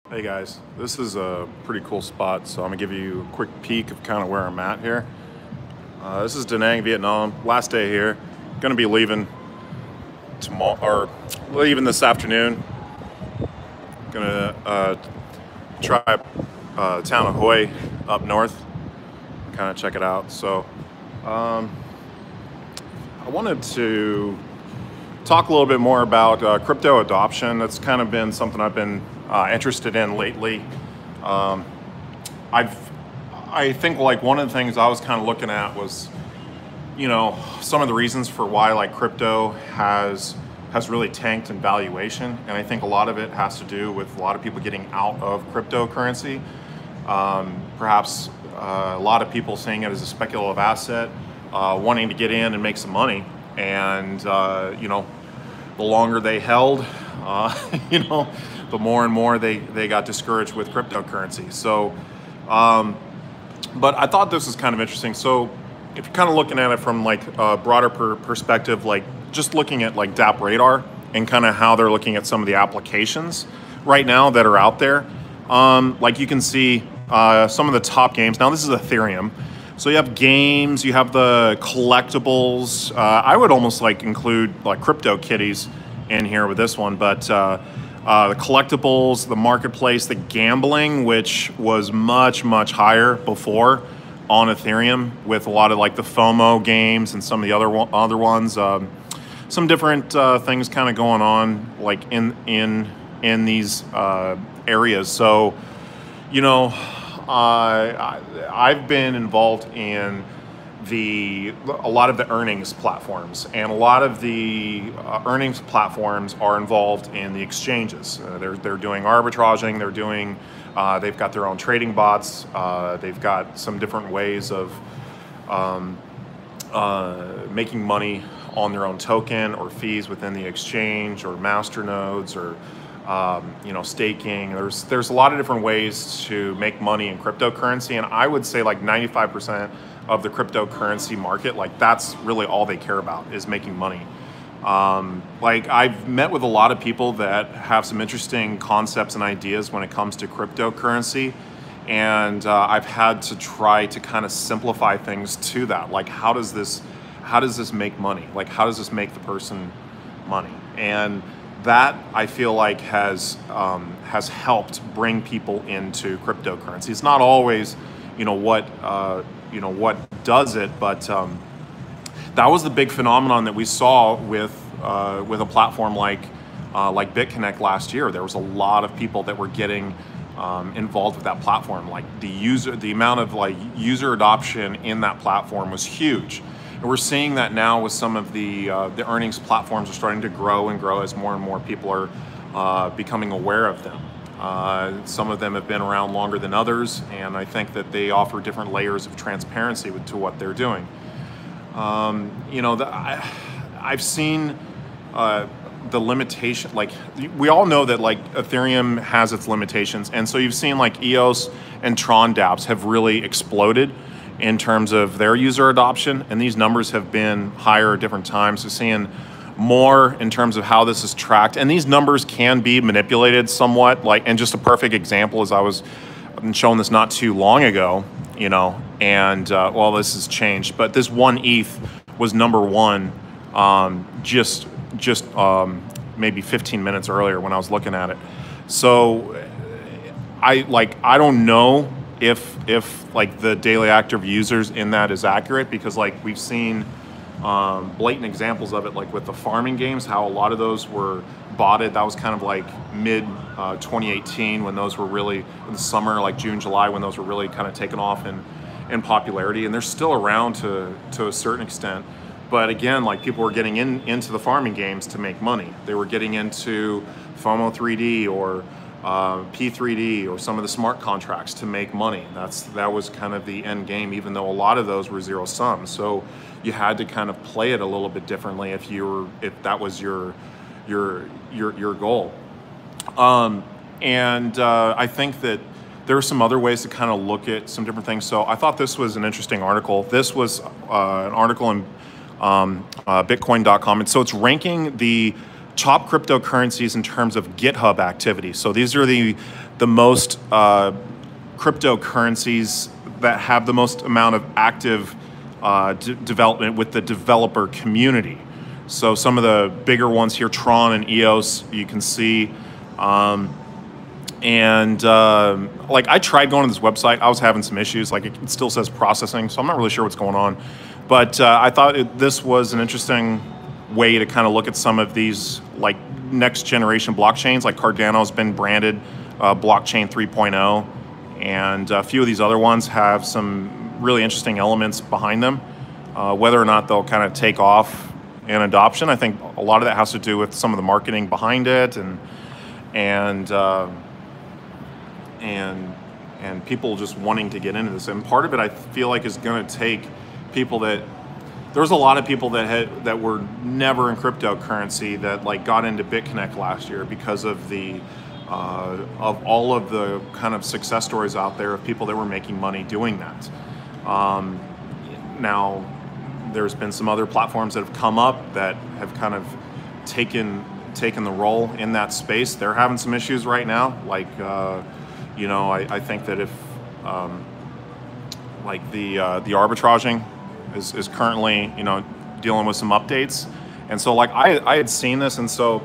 Hey guys, this is a pretty cool spot, so I'm gonna give you a quick peek of kind of where I'm at here. This is Da Nang, Vietnam. Last day here. Gonna be leaving tomorrow, or leaving this afternoon. Gonna try town of Hue up north, kind of check it out. So I wanted to talk a little bit more about crypto adoption. That's kind of been something I've been interested in lately. I think like one of the things I was kind of looking at was, some of the reasons for why like crypto has really tanked in valuation, and I think a lot of it has to do with a lot of people getting out of cryptocurrency. Perhaps a lot of people seeing it as a speculative asset, wanting to get in and make some money, and the longer they held, the more and more they got discouraged with cryptocurrency. So, but I thought this was kind of interesting. So if you're kind of looking at it from like a broader perspective, like just looking at like Dapp Radar and kind of how they're looking at some of the applications right now that are out there. Like you can see some of the top games. Now this is Ethereum. So you have games, you have the collectibles. I would almost like include like crypto kitties in here with this one, but the collectibles, the marketplace, the gambling, which was much higher before on Ethereum, with a lot of like the FOMO games and some of the other ones. Some different things kind of going on like in these areas. So, I've been involved in a lot of the earnings platforms, and a lot of the earnings platforms are involved in the exchanges. They're doing arbitraging. They've got their own trading bots. They've got some different ways of making money on their own token or fees within the exchange, or master nodes, or staking. There's a lot of different ways to make money in cryptocurrency, and I would say like 95% of the cryptocurrency market, like that's really all they care about, is making money. Like I've met with a lot of people that have some interesting concepts and ideas when it comes to cryptocurrency, and I've had to try to kind of simplify things to that. Like how does this make money? Like how does this make the person money? And that I feel like has helped bring people into cryptocurrency. It's not always, what does it, but that was the big phenomenon that we saw with a platform like BitConnect last year. There was a lot of people that were getting involved with that platform. Like the amount of like user adoption in that platform was huge. And we're seeing that now with some of the earnings platforms are starting to grow and grow as more and more people are becoming aware of them. Some of them have been around longer than others, and I think that they offer different layers of transparency to what they're doing. I've seen the limitation, like we all know that like Ethereum has its limitations, and so you've seen like EOS and Tron dApps have really exploded in terms of their user adoption, and these numbers have been higher at different times. We're seeing more in terms of how this is tracked, and these numbers can be manipulated somewhat. And just a perfect example is I've been showing this not too long ago, and well, this has changed, but this one ETH was number one just maybe 15 minutes earlier when I was looking at it. So I don't know if like the daily active users in that is accurate, because like we've seen blatant examples of it, like with the farming games, how a lot of those were botted. That was kind of like mid 2018 when those were really, in the summer, like June, July, when those were really kind of taken off in popularity, and they're still around to a certain extent. But again, like people were getting into the farming games to make money. They were getting into FOMO 3D or P3D or some of the smart contracts to make money. That was kind of the end game, even though a lot of those were zero sum. So you had to kind of play it a little bit differently if that was your goal. I think that there are some other ways to kind of look at some different things. So I thought this was an interesting article. This was an article in Bitcoin.com, and so it's ranking the top cryptocurrencies in terms of GitHub activity. So these are the the most cryptocurrencies that have the most amount of active development with the developer community. So some of the bigger ones here, Tron and EOS, you can see. Like I tried going to this website, I was having some issues. Like it still says processing, so I'm not really sure what's going on. But I thought this was an interesting way to kind of look at some of these like next generation blockchains. Like Cardano's been branded blockchain 3.0, and a few of these other ones have some really interesting elements behind them. Whether or not they'll kind of take off in adoption, I think a lot of that has to do with some of the marketing behind it, and people just wanting to get into this. And part of it, I feel like, is going to take people that there's a lot of people that were never in cryptocurrency that like got into BitConnect last year because of the of all of the kind of success stories out there of people that were making money doing that. Now, there's been some other platforms that have come up that have kind of taken the role in that space. They're having some issues right now. Like, you know, I think that if like the arbitraging is currently, you know, dealing with some updates, and so like I had seen this, and so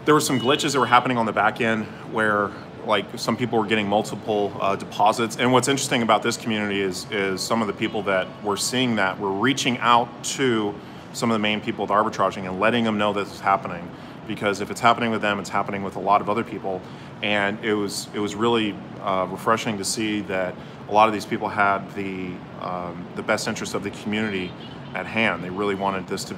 there were some glitches that were happening on the back end where like some people were getting multiple deposits. And what's interesting about this community is some of the people that were seeing that were reaching out to some of the main people with arbitraging and letting them know this is happening, because if it's happening with them, it's happening with a lot of other people. And it was really refreshing to see that a lot of these people had the best interest of the community at hand. They really wanted this to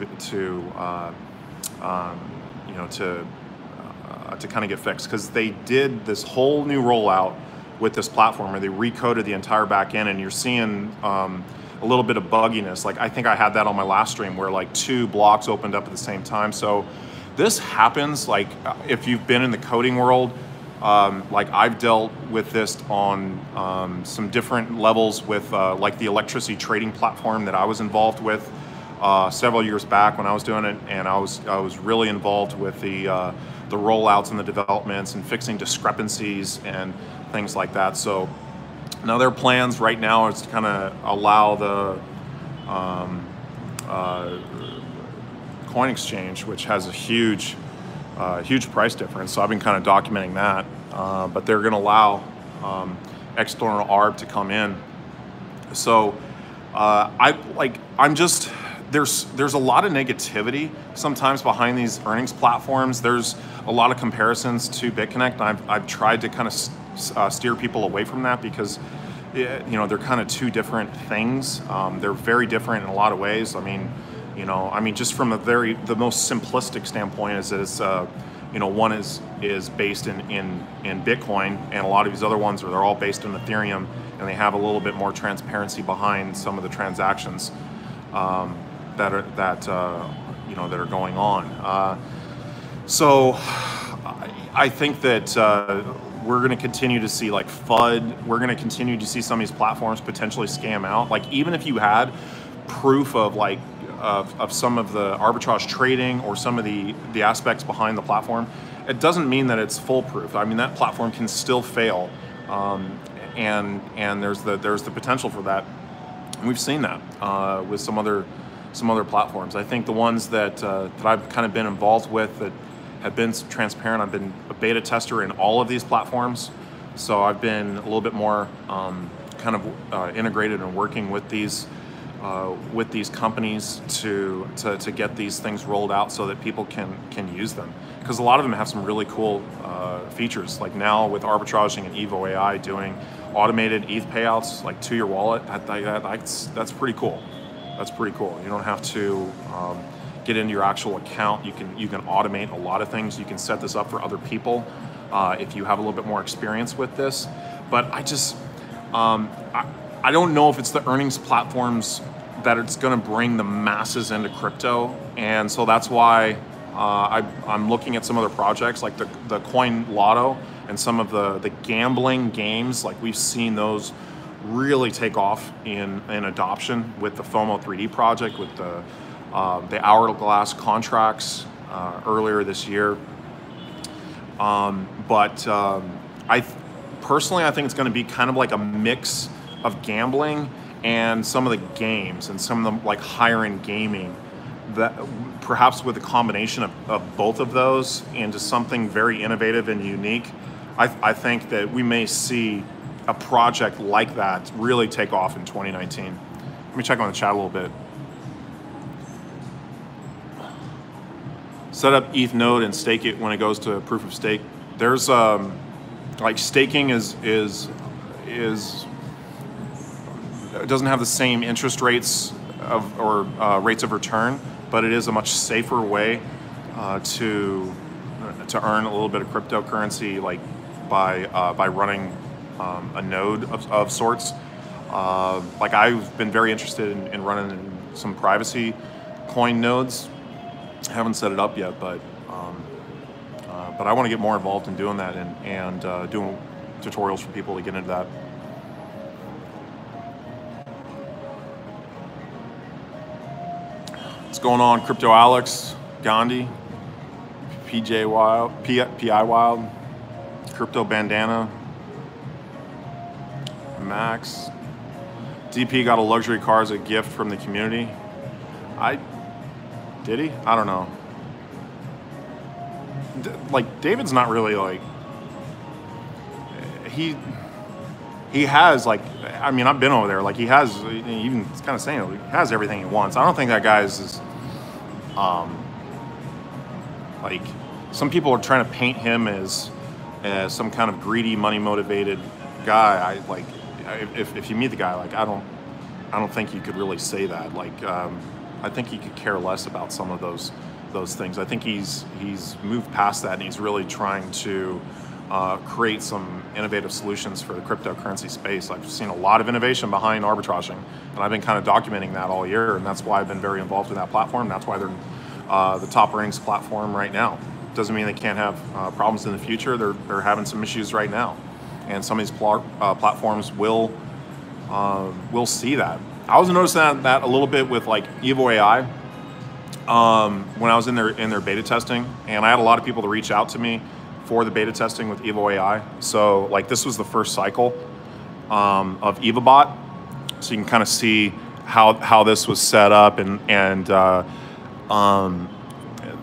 kind of get fixed, because they did this whole new rollout with this platform where they recoded the entire back end, and you're seeing a little bit of bugginess. Like I think I had that on my last stream where like 2 blocks opened up at the same time. So this happens, like if you've been in the coding world, like I've dealt with this on some different levels with like the electricity trading platform that I was involved with several years back when I was doing it, and I was really involved with the rollouts and the developments and fixing discrepancies and things like that. So now their plans right now is to kind of allow the coin exchange, which has a huge price difference. So I've been kind of documenting that, but they're going to allow external ARB to come in. So there's a lot of negativity sometimes behind these earnings platforms. There's a lot of comparisons to BitConnect. I've tried to kind of steer people away from that, because you know, they're kind of 2 different things. They're very different in a lot of ways. I mean, just from the most simplistic standpoint is that it's you know, one is based in Bitcoin, and a lot of these other ones they're all based in Ethereum, and they have a little bit more transparency behind some of the transactions that are going on. So I think that we're going to continue to see like FUD. We're going to continue to see some of these platforms potentially scam out. Like even if you had proof of like of some of the arbitrage trading or some of the aspects behind the platform, it doesn't mean that it's foolproof. I mean, that platform can still fail, and there's the potential for that. And we've seen that with some other platforms. I think the ones that I've kind of been involved with that have been transparent. I've been a beta tester in all of these platforms, so I've been a little bit more kind of integrated and working with these companies to get these things rolled out so that people can use them, because a lot of them have some really cool features. Like now with arbitraging and Evo AI doing automated ETH payouts like to your wallet, that's pretty cool. That's pretty cool. You don't have to get into your actual account. You can automate a lot of things. You can set this up for other people if you have a little bit more experience with this. But I don't know if it's the earnings platforms that it's going to bring the masses into crypto, and so that's why I'm looking at some other projects like the Coin Lotto and some of the gambling games. Like we've seen those really take off in adoption with the FOMO 3D project, with the Hourglass contracts earlier this year. But Personally, I think it's going to be kind of like a mix of gambling and some of the games and some of the like higher end gaming, that perhaps with a combination of both of those into something very innovative and unique. I think that we may see a project like that really take off in 2019. Let me check on the chat a little bit. Set up ETH node and stake it when it goes to proof of stake. There's like staking is it doesn't have the same interest rates or rates of return, but it is a much safer way to earn a little bit of cryptocurrency, like by running a node of sorts. Like I've been very interested in running some privacy coin nodes. Haven't set it up yet, but I want to get more involved in doing that and doing tutorials for people to get into that. What's going on, Crypto Alex, Gandhi, PJ Wild, PI Wild, Crypto Bandana, Max. DP got a luxury car as a gift from the community. Did he? I don't know. Like David's not really like he has like, I mean, I've been over there. Like he has, even it's kind of saying it, he has everything he wants. I don't think that guy is like, some people are trying to paint him as some kind of greedy, money motivated guy. If you meet the guy, like I don't think you could really say that. Like I think he could care less about some of those things. I think he's moved past that, and he's really trying to create some innovative solutions for the cryptocurrency space. I've seen a lot of innovation behind arbitraging, and I've been kind of documenting that all year, and that's why I've been very involved in that platform. That's why they're the top earnings platform right now. Doesn't mean they can't have problems in the future. They're having some issues right now, and some of these platforms will see that. I was noticing that a little bit with like Evo AI when I was in their beta testing, and I had a lot of people to reach out to me for the beta testing with Evo AI. So like this was the first cycle of EvaBot, so you can kind of see how this was set up, and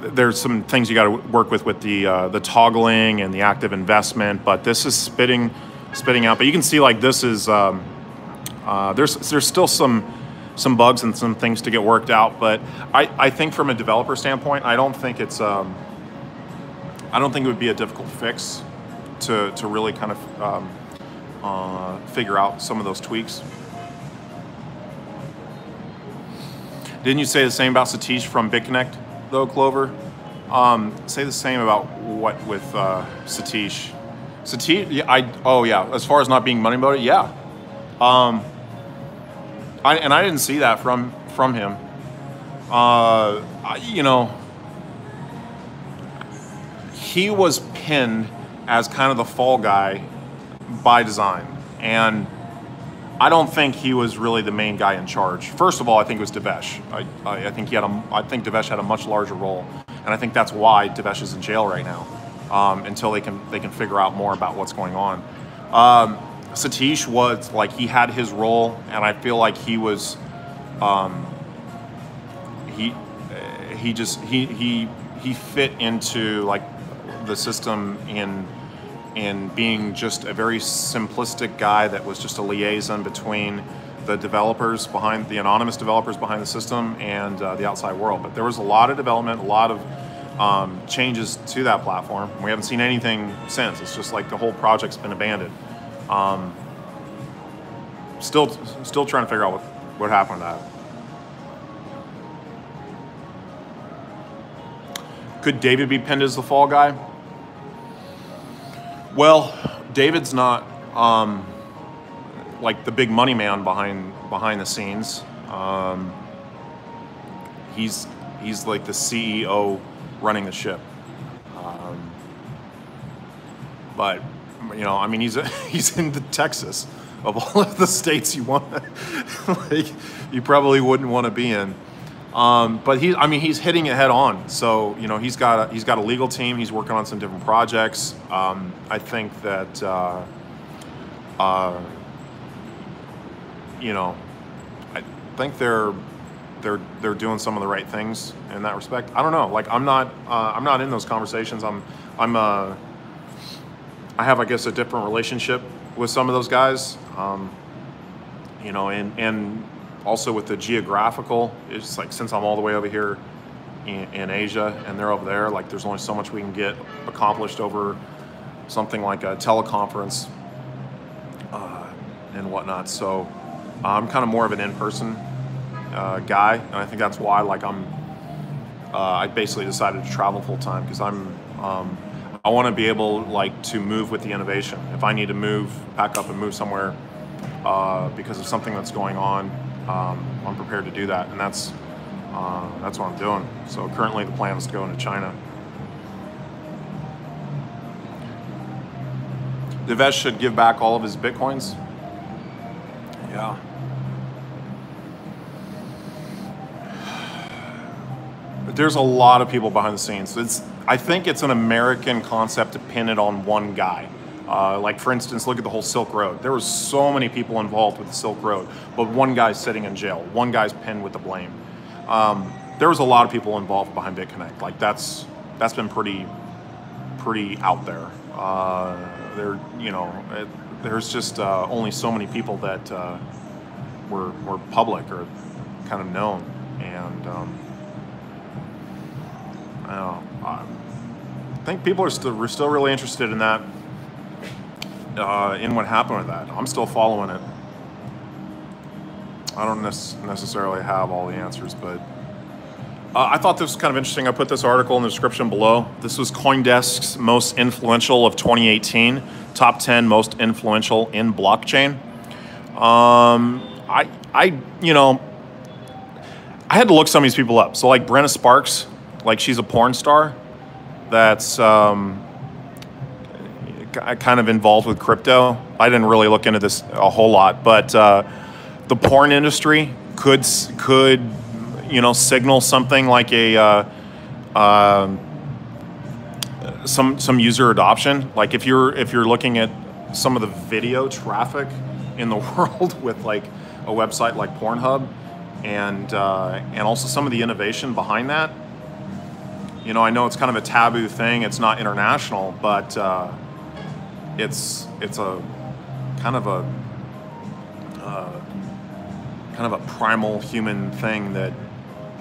there's some things you got to work with the toggling and the active investment, but this is spitting out. But you can see like this is there's still some bugs and some things to get worked out. But I think from a developer standpoint, I don't think it would be a difficult fix to really kind of figure out some of those tweaks. Didn't you say the same about Satish from BitConnect, though, Clover? Say the same about what with Satish? Satish, yeah, as far as not being money motivated, yeah. I didn't see that from him. You know, he was pinned as kind of the fall guy by design, and I don't think he was really the main guy in charge. First of all, I think it was Devesh. I think Devesh had a much larger role, and I think that's why Devesh is in jail right now, until they can figure out more about what's going on. Satish was like, he had his role, and I feel like he was he fit into like the system in being just a very simplistic guy that was just a liaison between the developers behind, the anonymous developers behind the system, and the outside world. But there was a lot of development, a lot of changes to that platform. We haven't seen anything since. It's just like the whole project's been abandoned. Still trying to figure out what happened to that. Could David be pinned as the fall guy? Well, David's not like the big money man behind the scenes. He's like the CEO running the ship. But you know, I mean, he's in Texas. Of all of the states you want, like, you probably wouldn't want to be in. But I mean, he's hitting it head on. So you know, he's got a legal team. He's working on some different projects. I think that you know, I think they're doing some of the right things in that respect. I don't know. Like I'm not in those conversations. I have, I guess, a different relationship with some of those guys. You know, and also with the geographical, it's like since I'm all the way over here in Asia and they're over there, like there's only so much we can get accomplished over something like a teleconference and whatnot. So I'm kind of more of an in-person guy, and I think that's why like I basically decided to travel full time, because I want to be able like to move with the innovation. If I need to move, pack up and move somewhere because of something that's going on, I'm prepared to do that, and that's what I'm doing. So currently the plan is to go into China. Devesh should give back all of his Bitcoins. Yeah. There's a lot of people behind the scenes. I think it's an American concept to pin it on one guy. Like for instance, look at the whole Silk Road. There was so many people involved with the Silk Road, but one guy's sitting in jail. One guy's pinned with the blame. There was a lot of people involved behind BitConnect. Like that's been pretty out there. There's just only so many people that were public or kind of known, and I think people are still really interested in that, in what happened with that. I'm still following it. I don't necessarily have all the answers, but I thought this was kind of interesting. I put this article in the description below. This was CoinDesk's most influential of 2018, top 10 most influential in blockchain. I had to look some of these people up. So like Brenna Sparks, like she's a porn star that's kind of involved with crypto. I didn't really look into this a whole lot, but the porn industry could signal something like a some user adoption. Like if you're looking at some of the video traffic in the world with like a website like Pornhub, and also some of the innovation behind that. You know, I know it's kind of a taboo thing. It's not international, but it's a kind of a primal human thing that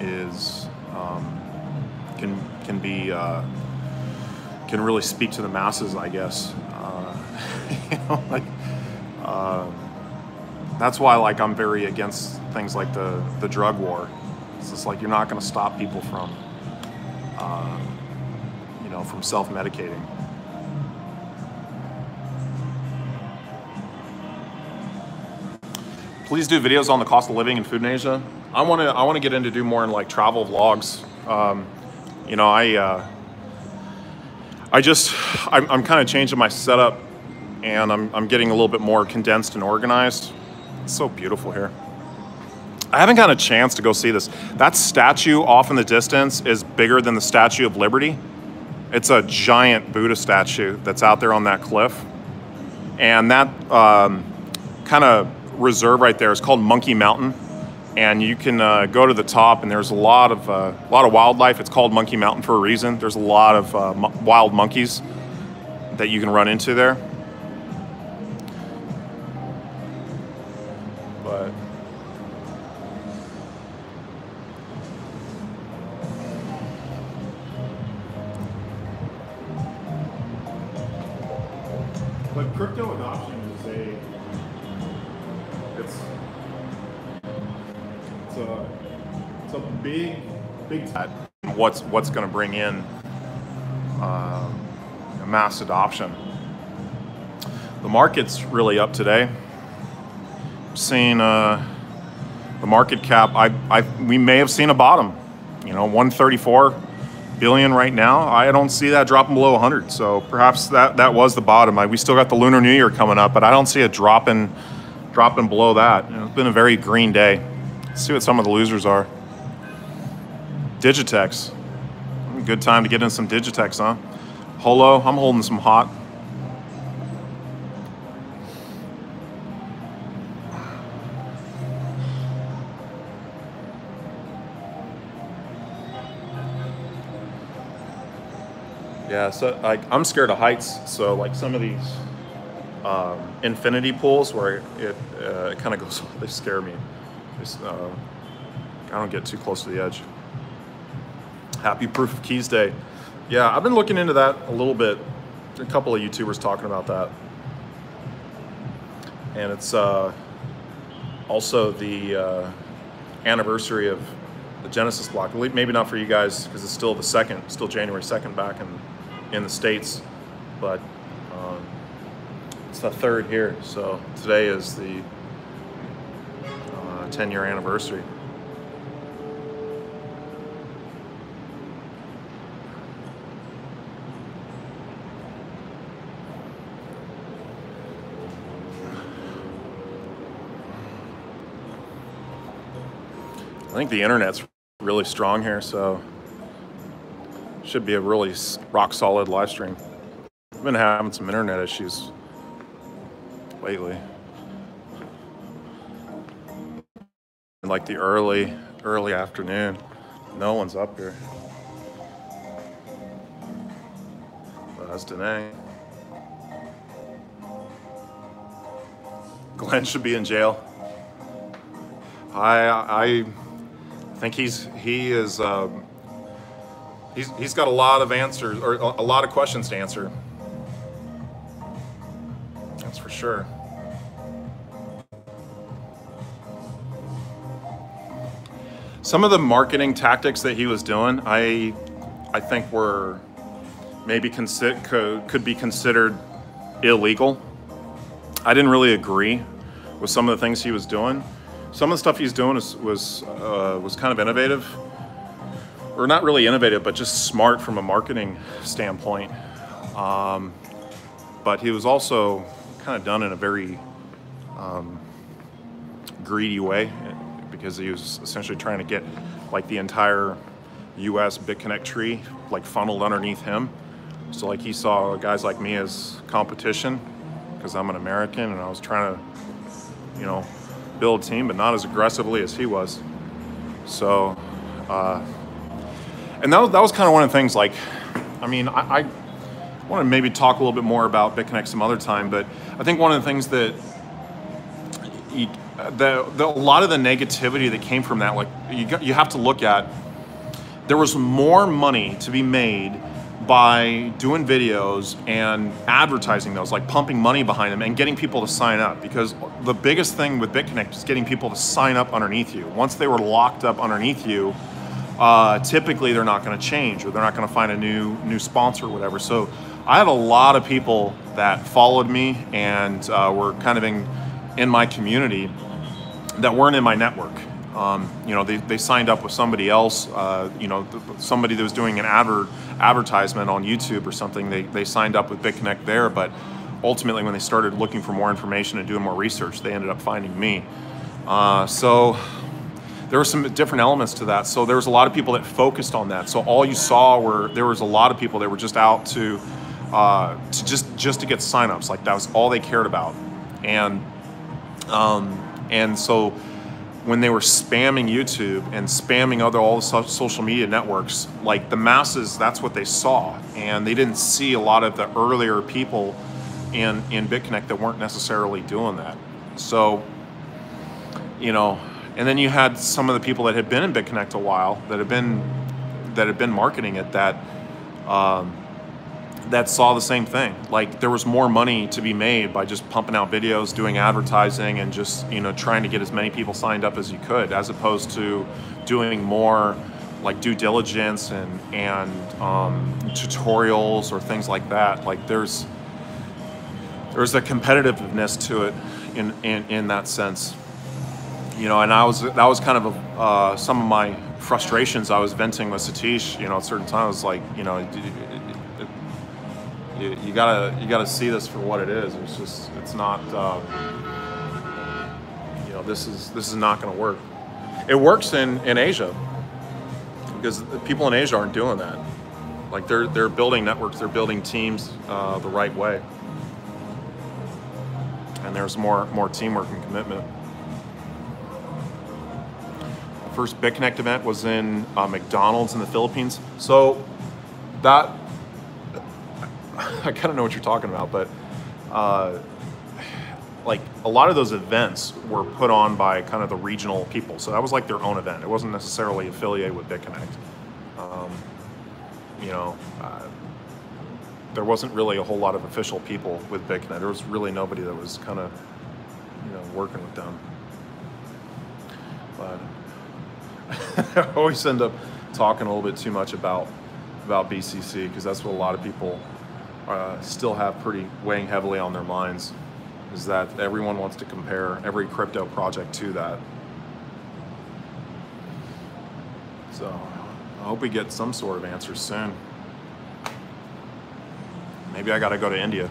is can really speak to the masses, I guess. That's why like I'm very against things like the drug war. It's just like you're not going to stop people from from self-medicating. Please do videos on the cost of living and food in Asia. I want to get into do more in like travel vlogs. I'm kind of changing my setup, and I'm getting a little bit more condensed and organized. It's so beautiful here. I haven't got a chance to go see this. That statue off in the distance is bigger than the Statue of Liberty. It's a giant Buddha statue that's out there on that cliff. And that kind of reserve right there is called Monkey Mountain. And you can go to the top, and there's a lot of wildlife. It's called Monkey Mountain for a reason. There's a lot of wild monkeys that you can run into there. But crypto adoption is it's a big what's going to bring in a mass adoption. The market's really up today. I'm seeing the market cap. We may have seen a bottom. 134 billion right now. I don't see that dropping below 100. So perhaps that was the bottom. We still got the Lunar New Year coming up, but I don't see it dropping below that. It's been a very green day. Let's see what some of the losers are. Digitex. Good time to get in some Digitex, huh? Holo, I'm holding some hot. Yeah, so I'm scared of heights. So like some of these infinity pools where it kind of goes, they scare me. Just, I don't get too close to the edge. Happy Proof of Keys Day. Yeah, I've been looking into that a little bit. A couple of YouTubers talking about that. And it's also the anniversary of the Genesis block. Maybe not for you guys because it's still the 2nd, still January 2nd back in the States, but it's the 3rd here. So today is the 10-year anniversary. I think the internet's really strong here, so should be a really rock solid live stream. I've been having some internet issues lately. In like the early afternoon, no one's up here. Well, that's Danae. Glenn should be in jail. I think he's got a lot of answers, or a lot of questions to answer. That's for sure. Some of the marketing tactics that he was doing, I think were maybe could be considered illegal. I didn't really agree with some of the things he was doing. Some of the stuff he's doing was kind of innovative, or not really innovative, but just smart from a marketing standpoint. But he was also kind of done in a very greedy way, because he was essentially trying to get like the entire US BitConnect tree like funneled underneath him. So like he saw guys like me as competition because I'm an American, and I was trying to, you know, build a team, but not as aggressively as he was. So, and that was kind of one of the things, like, I mean, I want to maybe talk a little bit more about BitConnect some other time, but I think one of the things that a lot of the negativity that came from that, like you have to look at, there was more money to be made by doing videos and advertising those, like pumping money behind them and getting people to sign up, because the biggest thing with BitConnect is getting people to sign up underneath you. Once they were locked up underneath you, typically they're not going to change, or they're not going to find a new sponsor or whatever. So I had a lot of people that followed me and were kind of in my community that weren't in my network. You know, they signed up with somebody else, you know, somebody that was doing an advertisement on YouTube or something. They signed up with BitConnect there, but ultimately when they started looking for more information and doing more research, they ended up finding me. So there were some different elements to that. So there was a lot of people that focused on that. So all you saw there was a lot of people that were just out to just to get signups. Like that was all they cared about. And so when they were spamming YouTube and spamming all the social media networks, like the masses, that's what they saw. And they didn't see a lot of the earlier people in BitConnect that weren't necessarily doing that. So, you know, and then you had some of the people that had been in BitConnect a while, that had been marketing it, that saw the same thing. Like there was more money to be made by just pumping out videos, doing advertising, and just, you know, trying to get as many people signed up as you could, as opposed to doing more like due diligence and tutorials or things like that. Like there's a competitiveness to it in that sense, you know. And that was kind of some of my frustrations I was venting with Satish, you know, at certain times. Like, you know, you gotta see this for what it is. It's not, you know, this is not going to work. It works in Asia because people in Asia aren't doing that. Like they're building networks, they're building teams the right way, and there's more teamwork and commitment. The first BitConnect event was in McDonald's in the Philippines. So that I kind of know what you're talking about, but like a lot of those events were put on by kind of the regional people. So that was like their own event. It wasn't necessarily affiliated with BitConnect. You know, there wasn't really a whole lot of official people with BitConnect. There was really nobody that was kind of, you know, working with them. But I always end up talking a little bit too much about BCC, because that's what a lot of people still have pretty weighing heavily on their minds, is that everyone wants to compare every crypto project to that. So I hope we get some sort of answer soon. Maybe I gotta go to India.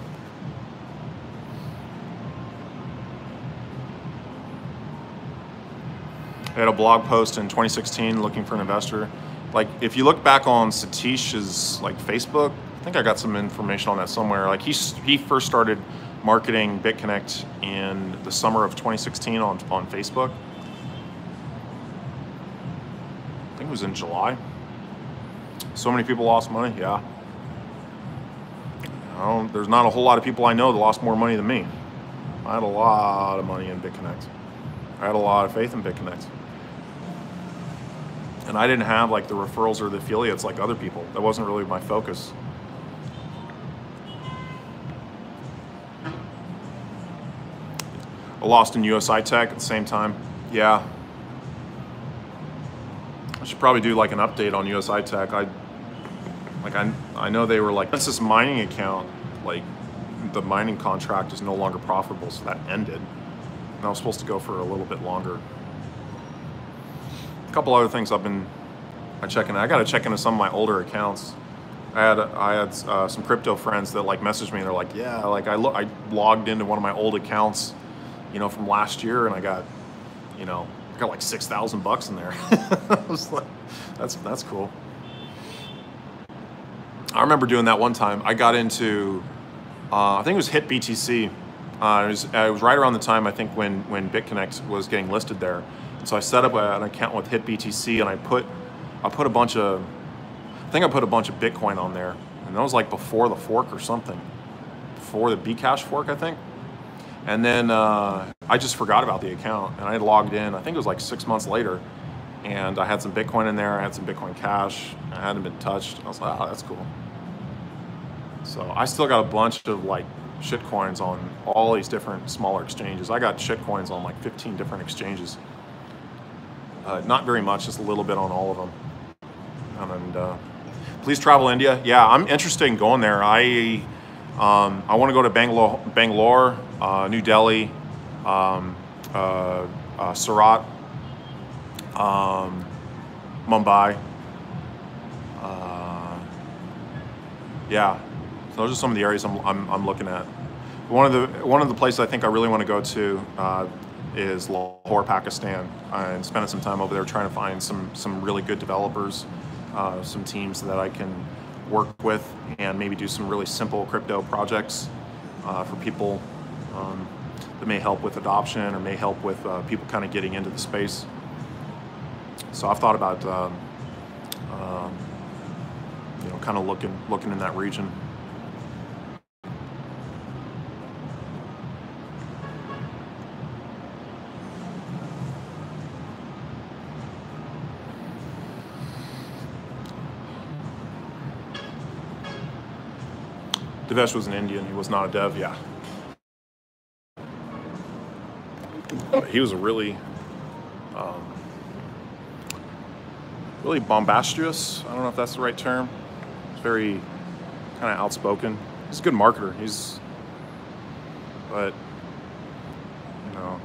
I had a blog post in 2016 looking for an investor. Like, if you look back on Satish's like Facebook, I think I got some information on that somewhere. Like he first started marketing BitConnect in the summer of 2016 on Facebook. I think it was in July. So many people lost money, yeah. There's not a whole lot of people I know that lost more money than me. I had a lot of money in BitConnect. I had a lot of faith in BitConnect. And I didn't have like the referrals or the affiliates like other people. That wasn't really my focus. I lost in USI Tech at the same time. Yeah. I should probably do like an update on USI Tech. I know they were like, since this mining account, like the mining contract is no longer profitable, so that ended. And I was supposed to go for a little bit longer. A couple other things I've been checking. I got to check into some of my older accounts. I had some crypto friends that like messaged me and they're like, yeah, like I logged into one of my old accounts, you know, from last year, and I got, you know, like $6,000 in there. I was like, that's cool. I remember doing that one time. I got into, I think it was Hit BTC. It was right around the time, I think, when BitConnect was getting listed there. And so I set up an account with Hit BTC, and I put a bunch of, I think I put a bunch of Bitcoin on there. And that was like before the fork or something. Before the Bcash fork, I think. And then I just forgot about the account, and I had logged in, I think it was like 6 months later, and I had some Bitcoin in there, I had some Bitcoin Cash, I hadn't been touched. I was like, oh, that's cool. So I still got a bunch of like shitcoins on all these different smaller exchanges. I got shitcoins on like 15 different exchanges. Not very much, just a little bit on all of them. And please travel India. Yeah, I'm interested in going there. I want to go to Bangalore, New Delhi, Surat, Mumbai. Yeah, so those are some of the areas I'm looking at. One of the places I think I really want to go to is Lahore, Pakistan, and spending some time over there trying to find some really good developers, some teams that I can work with, and maybe do some really simple crypto projects for people that may help with adoption or may help with people kind of getting into the space. So I've thought about you know, kind of looking in that region. Devesh was an Indian. He was not a dev. Yeah. He was a really, really bombastious. I don't know if that's the right term. He's very kind of outspoken. He's a good marketer. But you know,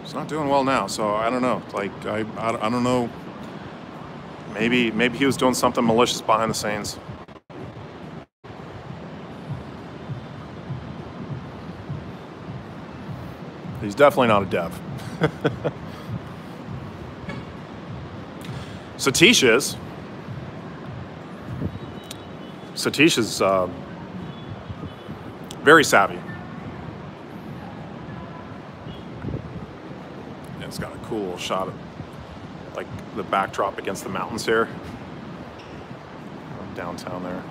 he's not doing well now. So I don't know. Like I don't know. Maybe he was doing something malicious behind the scenes. He's definitely not a dev. Satish is. Satish is very savvy. And it's got a cool shot of like the backdrop against the mountains here. Downtown there.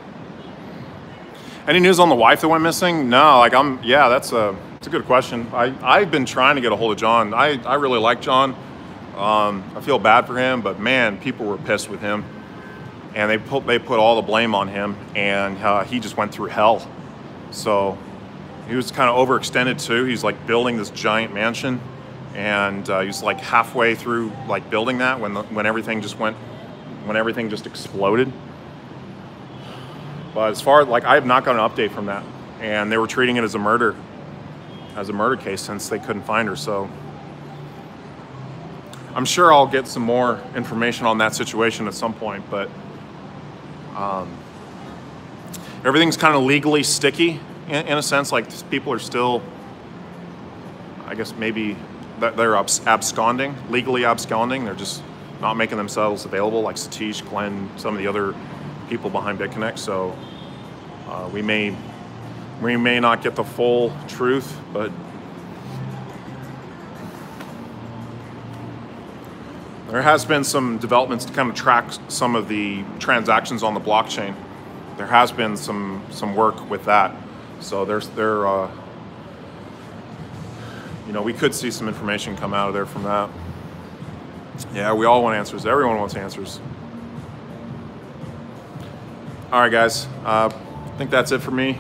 Any news on the wife that went missing? No, like that's a good question. I've been trying to get a hold of John. I really like John. I feel bad for him, but man, people were pissed with him. And they put all the blame on him, and he just went through hell. So he was kind of overextended too. He's like building this giant mansion, and he was like halfway through like building that when everything just exploded. But as far as like, I have not got an update from that, and they were treating it as a murder case since they couldn't find her. So I'm sure I'll get some more information on that situation at some point, but everything's kind of legally sticky in a sense. Like people are still, I guess maybe they're absconding, legally absconding. They're just not making themselves available, like Satish, Glenn, some of the other people behind BitConnect. So we may not get the full truth, but there has been some developments to kind of track some of the transactions on the blockchain. There has been some work with that. So we could see some information come out of there from that. Yeah, we all want answers. Everyone wants answers. All right, guys. I think that's it for me.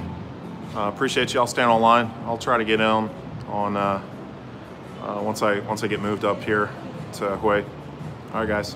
Appreciate y'all staying online. I'll try to get in on once I get moved up here to Hue. All right, guys.